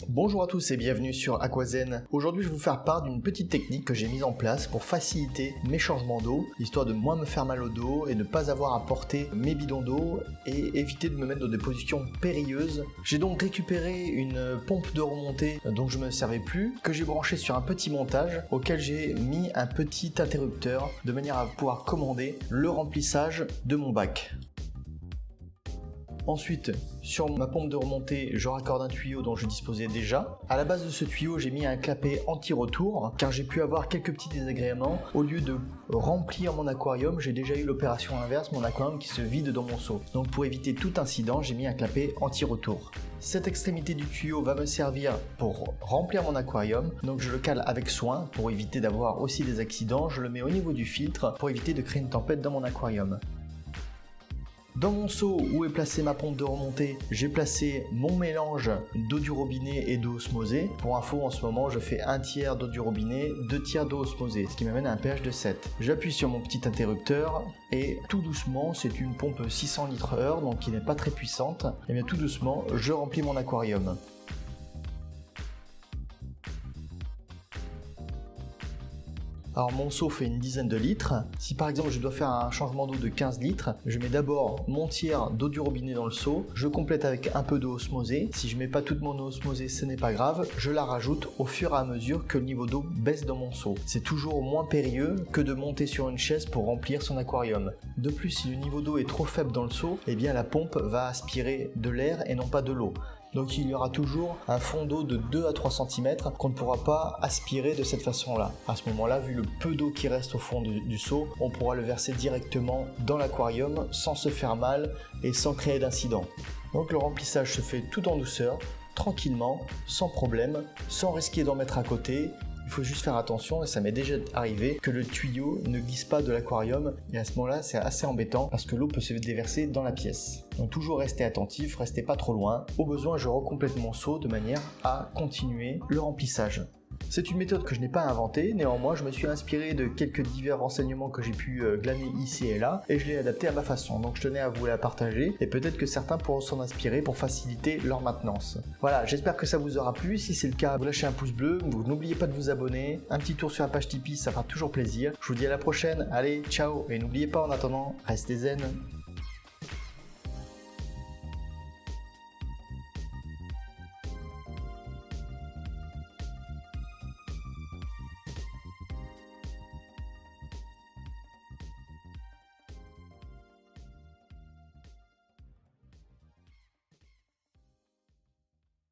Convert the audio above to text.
Bonjour à tous et bienvenue sur Aquazen. Aujourd'hui je vais vous faire part d'une petite technique que j'ai mise en place pour faciliter mes changements d'eau, histoire de moins me faire mal au dos et ne pas avoir à porter mes bidons d'eau et éviter de me mettre dans des positions périlleuses. J'ai donc récupéré une pompe de remontée dont je ne me servais plus, que j'ai branchée sur un petit montage auquel j'ai mis un petit interrupteur de manière à pouvoir commander le remplissage de mon bac. Ensuite, sur ma pompe de remontée, je raccorde un tuyau dont je disposais déjà. À la base de ce tuyau, j'ai mis un clapet anti-retour car j'ai pu avoir quelques petits désagréments. Au lieu de remplir mon aquarium, j'ai déjà eu l'opération inverse, mon aquarium qui se vide dans mon seau. Donc pour éviter tout incident, j'ai mis un clapet anti-retour. Cette extrémité du tuyau va me servir pour remplir mon aquarium, donc je le cale avec soin pour éviter d'avoir aussi des accidents. Je le mets au niveau du filtre pour éviter de créer une tempête dans mon aquarium. Dans mon seau où est placée ma pompe de remontée, j'ai placé mon mélange d'eau du robinet et d'eau osmosée. Pour info, en ce moment, je fais 1 tiers d'eau du robinet, 2 tiers d'eau osmosée, ce qui m'amène à un pH de 7. J'appuie sur mon petit interrupteur et tout doucement, c'est une pompe 600 litres/heure, donc qui n'est pas très puissante. Et bien tout doucement, je remplis mon aquarium. Alors mon seau fait une dizaine de litres. Si par exemple je dois faire un changement d'eau de 15 litres, je mets d'abord mon tiers d'eau du robinet dans le seau, je complète avec un peu d'eau osmosée. Si je mets pas toute mon eau osmosée, ce n'est pas grave, je la rajoute au fur et à mesure que le niveau d'eau baisse dans mon seau. C'est toujours moins périlleux que de monter sur une chaise pour remplir son aquarium. De plus, si le niveau d'eau est trop faible dans le seau, eh bien la pompe va aspirer de l'air et non pas de l'eau. Donc il y aura toujours un fond d'eau de 2 à 3 cm qu'on ne pourra pas aspirer de cette façon-là. À ce moment-là, vu le peu d'eau qui reste au fond du seau, on pourra le verser directement dans l'aquarium sans se faire mal et sans créer d'incident. Donc le remplissage se fait tout en douceur, tranquillement, sans problème, sans risquer d'en mettre à côté. Il faut juste faire attention, et ça m'est déjà arrivé, que le tuyau ne glisse pas de l'aquarium, et à ce moment-là c'est assez embêtant parce que l'eau peut se déverser dans la pièce. Donc toujours rester attentif, restez pas trop loin. Au besoin, je recomplète mon seau de manière à continuer le remplissage. C'est une méthode que je n'ai pas inventée, néanmoins je me suis inspiré de quelques divers renseignements que j'ai pu glaner ici et là, et je l'ai adapté à ma façon, donc je tenais à vous la partager, et peut-être que certains pourront s'en inspirer pour faciliter leur maintenance. Voilà, j'espère que ça vous aura plu. Si c'est le cas, vous lâchez un pouce bleu, vous n'oubliez pas de vous abonner, un petit tour sur la page Tipeee, ça fera toujours plaisir. Je vous dis à la prochaine, allez, ciao, et n'oubliez pas en attendant, restez zen.